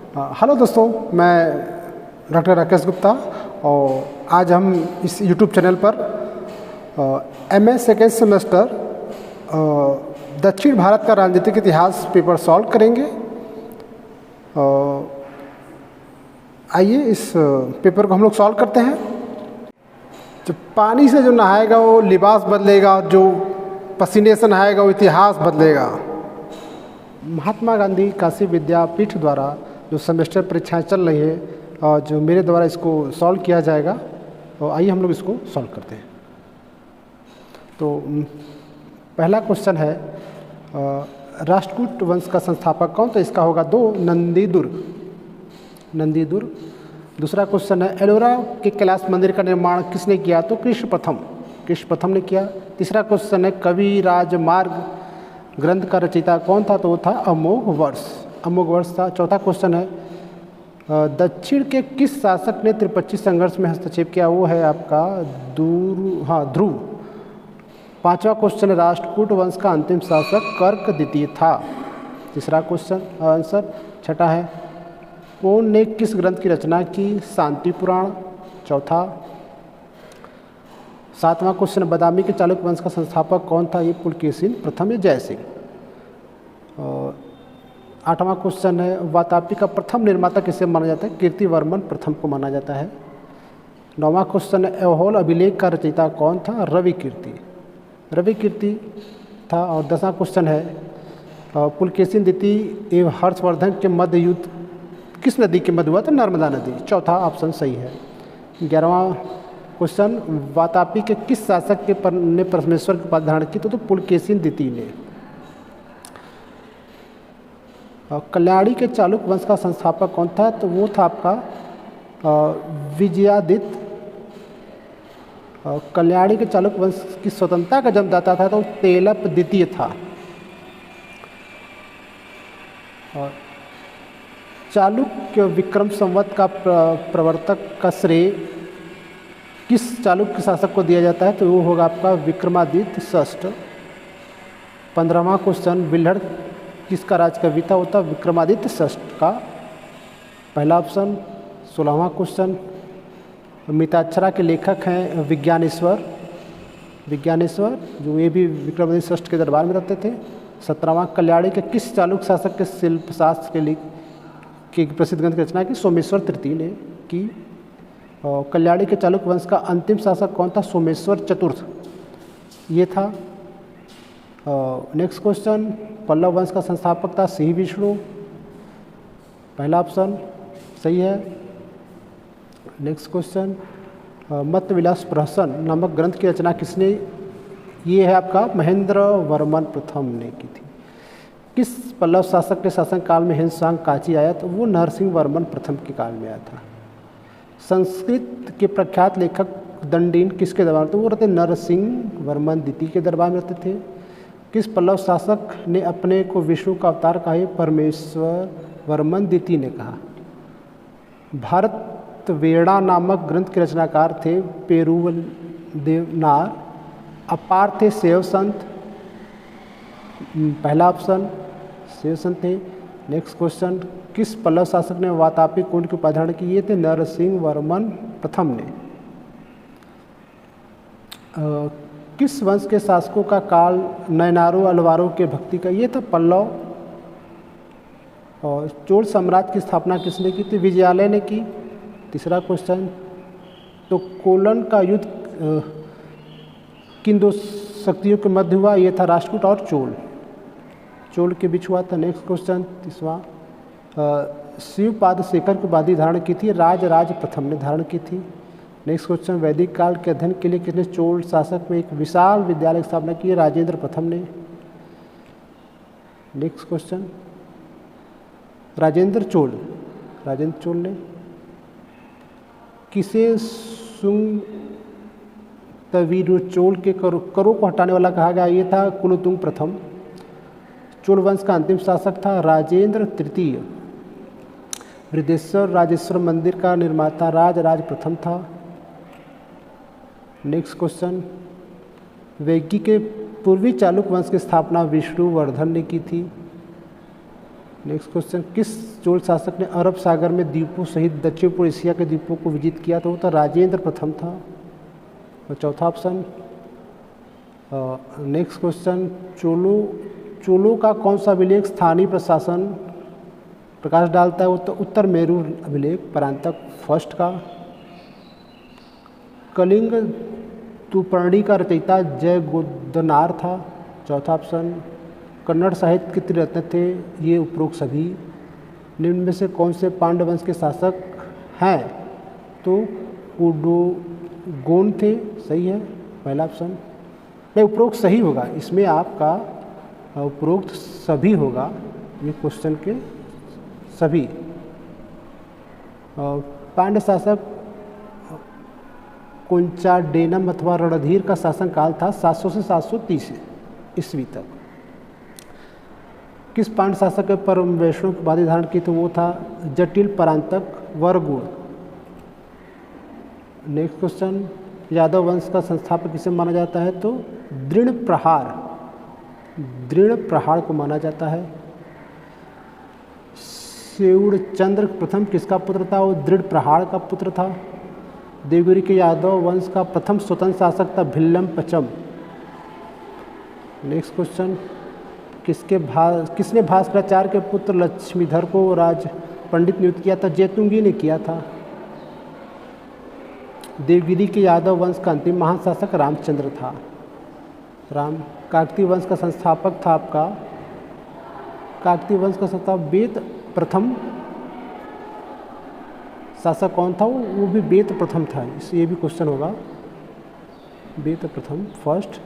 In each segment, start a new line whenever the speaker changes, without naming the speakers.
Hello दोस्तों, मैं doctor Rakesh Gupta और आज हम इस यूट्यूब चैनल पर एमए सेकेंड सेमेस्टर दक्षिण भारत का राजनीतिक इतिहास पेपर सॉल्व करेंगे। आइए इस पेपर को हम लोग सॉल्व करते हैं। जो पानी से जो नहाएगा वो लिबास बदलेगा, जो पसीने से नहाएगा वो इतिहास बदलेगा। महात्मा गांधी काशी विद्यापीठ द्वारा जो सेमेस्टर परीक्षाएं चल रही है और जो मेरे द्वारा इसको सॉल्व किया जाएगा, तो आइए हम लोग इसको सॉल्व करते हैं। तो पहला क्वेश्चन है, राष्ट्रकूट वंश का संस्थापक कौन? तो इसका होगा 2 नंदीदुर्ग। दूसरा क्वेश्चन है, एलोरा के कैलाश मंदिर का निर्माण किसने किया? तो कृष्ण प्रथम ने किया। तीसरा क्वेश्चन है, कवि राजमार्ग ग्रंथ का रचयिता कौन था? तो वो था अमोघवर्ष था। चौथा क्वेश्चन है, दक्षिण के किस शासक ने त्रिपक्षीय संघर्ष में हस्तक्षेप किया? वो है आपका ध्रुव। पांचवा क्वेश्चन है, राष्ट्रकूट वंश का अंतिम शासक कर्क द्वितीय था। तीसरा क्वेश्चन आंसर। छठा है, कौन ने किस ग्रंथ की रचना की? शांति पुराण। चौथा। सातवां क्वेश्चन, बादामी के चालुक्य वंश का संस्थापक कौन था? ये पुलकेशिन प्रथम या जयसिंह। आठवां क्वेश्चन है, वातापी का प्रथम निर्माता किसे माना जाता है? कीर्तिवर्मन प्रथम को माना जाता है। नौवां क्वेश्चन है, ऐहोल अभिलेख का रचयिता कौन था? रवि कीर्ति था। और 10वां क्वेश्चन है, पुलकेशिन द्वितीय एवं हर्षवर्धन के मध्य युद्ध किस नदी के मध्य हुआ? तो नर्मदा नदी। चौथा ऑप्शन सही है। 11वां क्वेश्चन, वातापी के किस शासक के ने परमेश्वर की उपाधि धारण की? तो पुलकेशिन द्वितीय ने। कल्याणी के चालुक्य वंश का संस्थापक कौन था? तो वो था आपका विजयादित्य। कल्याणी के चालुक्य वंश की स्वतंत्रता का जन्मदाता था तो तेलप द्वितीय था। और चालुक्य विक्रम संवत का प्रवर्तक का श्रेय किस चालुक्य शासक को दिया जाता है? तो वो होगा आपका विक्रमादित्य षष्ठ। 15वां क्वेश्चन, विल्हड़ किसका राज्यकवि था? होता विक्रमादित्य षष्ठ का पहला ऑप्शन। 16वां क्वेश्चन, मिताक्षरा के लेखक हैं विज्ञानेश्वर, जो ये भी विक्रमादित्य षष्ठ के दरबार में रहते थे। 17वां, कल्याणी के किस चालुक्य शासक के शिल्पशास्त्र के लिए की प्रसिद्ध ग्रंथ की रचना की? सोमेश्वर तृतीय ने की। और कल्याणी के चालुक्य वंश का अंतिम शासक कौन था? सोमेश्वर चतुर्थ ये था। नेक्स्ट क्वेश्चन, पल्लव वंश का संस्थापक था सिंह विष्णु, पहला ऑप्शन सही है। नेक्स्ट क्वेश्चन, मत्त विलास प्रहसन नामक ग्रंथ की रचना किसने? ये है आपका महेंद्र वर्मन प्रथम ने की थी। किस पल्लव शासक के शासन काल में हिंसांग काची आया? तो वो नरसिंह वर्मन प्रथम के काल में आया था। संस्कृत के प्रख्यात लेखक दंडीन किसके दरबार में? तो वो रहते नरसिंह वर्मन द्वितीय के दरबार में रहते थे। किस पल्लव शासक ने अपने को विष्णु का अवतार कहा? है परमेश्वर वर्मन द्वितीय ने कहा। भारत वेड़ा नामक ग्रंथ के रचनाकार थे पेरुवल देवनार। अपार थे शैव संत, पहला ऑप्शन शैव संत थे। नेक्स्ट क्वेश्चन, किस पल्लव शासक ने वातापी कुंड की उपाधि धारण की? ये थे नरसिंह वर्मन प्रथम ने। किस वंश के शासकों का काल नयनारों अलवारों के भक्ति का? ये था पल्लव। और चोल साम्राज्य की स्थापना किसने की थी? विजयालय ने की। तीसरा क्वेश्चन, तो कोलन का युद्ध किन दो शक्तियों के मध्य हुआ? ये था राष्ट्रकूट और चोल के बीच हुआ था। नेक्स्ट क्वेश्चन, तीसवा, शिवपाद शेखर की उपाधि धारण की थी? राज प्रथम ने धारण की थी। नेक्स्ट क्वेश्चन, वैदिक काल के अध्ययन के लिए किसने चोल शासक में एक विशाल विद्यालय की स्थापना की? राजेंद्र प्रथम ने। नेक्स्ट क्वेश्चन, राजेंद्र चोल ने किसे सुंग तवीरोचोल के करों को हटाने वाला कहा गया? ये था कुलोतुंग प्रथम। चोल वंश का अंतिम शासक था राजेंद्र तृतीय। बृहदेश्वर राजेश्वर मंदिर का निर्माता राज प्रथम था। नेक्स्ट क्वेश्चन, वेगी के पूर्वी चालुक्य वंश की स्थापना विष्णुवर्धन ने की थी। नेक्स्ट क्वेश्चन, किस चोल शासक ने अरब सागर में द्वीपों सहित दक्षिण पूर्व एशिया के द्वीपों को विजित किया? तो वो था राजेंद्र प्रथम था। और चौथा ऑप्शन। नेक्स्ट क्वेश्चन, चोलों का कौन सा अभिलेख स्थानीय प्रशासन प्रकाश डालता है? वो तो उत्तर मेरू अभिलेख परांतक फर्स्ट का। कलिंग तुपर्णी का रचयिता जय गोदनार था। चौथा ऑप्शन। कन्नड़ साहित्य के त्रिरत्न थे ये उपरोक्त सभी निम्न में से कौन से पांड्य वंश के शासक हैं? तो कुडोगोन थे, सही है पहला ऑप्शन। नहीं, उपरोक्त सही होगा, इसमें आपका उपरोक्त सभी होगा, ये क्वेश्चन के सभी। पांड्य शासक कुंचाडेनम अथवा रणधीर का शासनकाल था 700 से 730 ईस्वी तक। किस पांड्य शासक के परम वैष्णव की उपाधि धारण की? तो वो था जटिल परांतक वरगुण। नेक्स्ट क्वेश्चन, यादव वंश का संस्थापक किसे माना जाता है? तो दृढ़ प्रहार को माना जाता है। सेऊढ़चंद्र प्रथम किसका पुत्र था? वो दृढ़ प्रहार का पुत्र था। देवगिरी के यादव वंश का प्रथम स्वतंत्र शासक था भिल्लम पचम। नेक्स्ट क्वेश्चन, किसने भास्कराचार्य के पुत्र लक्ष्मीधर को राज पंडित नियुक्त किया था? जैतुंगी ने किया था। देवगिरी के यादव वंश का अंतिम महान शासक रामचंद्र था। काकतीय वंश का संस्थापक था आपका, काकतीय वंश का संस्थापक वेद प्रथम शासक कौन था? वो भी वेद प्रथम था, इससे ये भी क्वेश्चन होगा। वेद प्रथम फर्स्ट।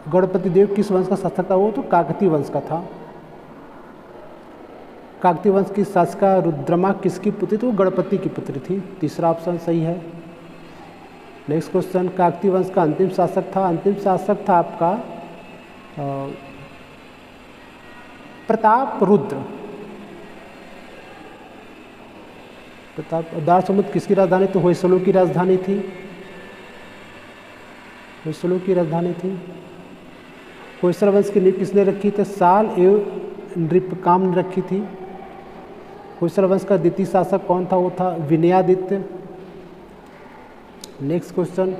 गणपति देव किस वंश का शासक था? वो तो काकतीय वंश का था। काकतीय वंश की शासिका रुद्रमा किसकी पुत्री थी? वो गणपति की पुत्री थी। तीसरा ऑप्शन सही है। नेक्स्ट क्वेश्चन, काकतीय वंश का अंतिम शासक था? अंतिम शासक था आपका प्रताप रुद्र। दारसमुद्र किसकी राजधानी? तो होयसलों की राजधानी थी। होयसलों की राजधानी थी। होयसल वंश की नींव किसने रखी थी? साल एवं नृपकाम ने रखी थी। होयसल वंश का द्वितीय शासक कौन था? वो था विनयादित्य। नेक्स्ट क्वेश्चन,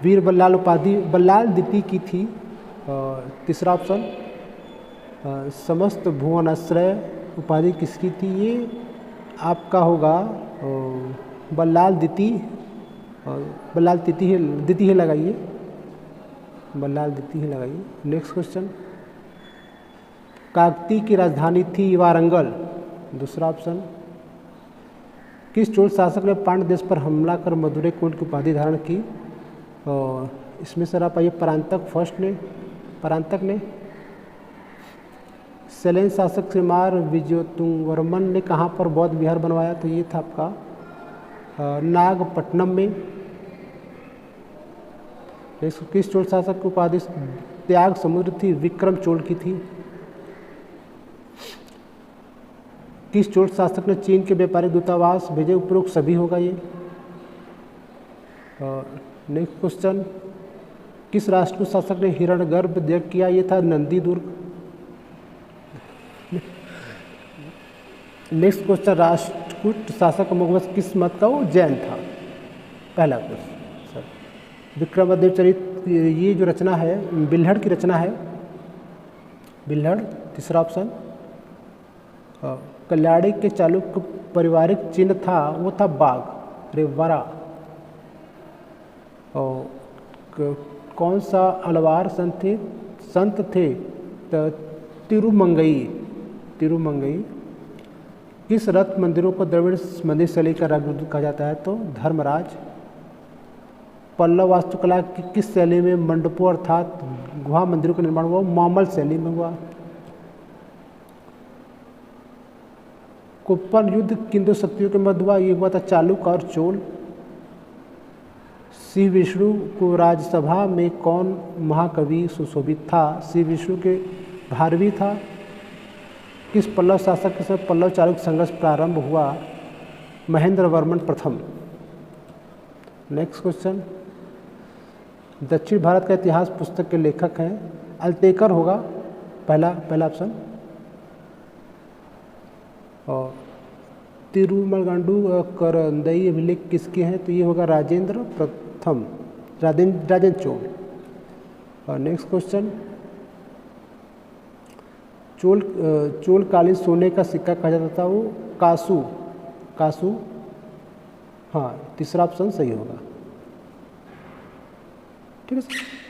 वीर बल्लाल उपाधि बल्लाल द्वितीय की थी। तीसरा ऑप्शन। समस्त भुवनाश्रय उपाधि किसकी थी? ये आपका होगा बल्लाल द्वितीय। बल्लाल द्वितीय लगाइए, बल्लाल द्वितीय लगाइए। नेक्स्ट क्वेश्चन, काकतीय की राजधानी थी वारंगल। दूसरा ऑप्शन। किस चोल शासक ने पांड्य देश पर हमला कर मदुरै कोट की उपाधि धारण की? इसमें सर आप आइए, परांतक ने। शैलेंद्र शासक श्रीमार विजयोतुंगवर्मन ने कहाँ पर बौद्ध विहार बनवाया? तो ये था आपका नागपट्टनम में। किस चोल शासक की उपाधि त्याग समुद्र थी? विक्रम चोल की थी। किस चोल शासक ने चीन के व्यापारिक दूतावास भेजे? उपरोक्त सभी होगा ये। नेक्स्ट क्वेश्चन, किस राष्ट्रकूट शासक ने हिरण्यगर्भ यज्ञ किया? ये था नंदी दुर्ग। नेक्स्ट क्वेश्चन, राष्ट्रकूट शासक मुगवंश किस मत का? वो जैन था। पहला क्वेश्चन सर। विक्रमादित्य चरित ये जो रचना है बिल्हड़ की रचना है, बिल्हड़। तीसरा ऑप्शन। कल्याणी के चालुक्य पारिवारिक चिन्ह था? वो था बाघ, रेवरा। और कौन सा अलवार संत थे? तिरुमंगई। किस रथ मंदिरों को द्रविड़ मंदिर शैली का राजदूत कहा जाता है? तो धर्मराज। पल्लव वास्तुकला की किस शैली में मंडपों अर्थात गुहा मंदिरों का निर्माण हुआ? मामल शैली में हुआ। कुप्पन युद्ध किन दो शक्तियों के मध्य हुआ? ये हुआ था चालुक्य और चोल। श्री विष्णु को राज्यसभा में कौन महाकवि सुशोभित था? श्री विष्णु के भारवी था। किस पल्लव शासक के साथ पल्लव चालुक्य संघर्ष प्रारंभ हुआ? महेंद्र वर्मन प्रथम। नेक्स्ट क्वेश्चन, दक्षिण भारत का इतिहास पुस्तक के लेखक हैं अल्तेकर होगा पहला ऑप्शन। और तिरुमलगांडू करंदई अभिलेख किसके हैं, तो ये होगा राजेंद्र प्रथम, राजेंद्र चोल। और नेक्स्ट क्वेश्चन, चोलकालीन सोने का सिक्का कहा जाता था वो कासू, हाँ तीसरा ऑप्शन सही होगा। ठीक है सर।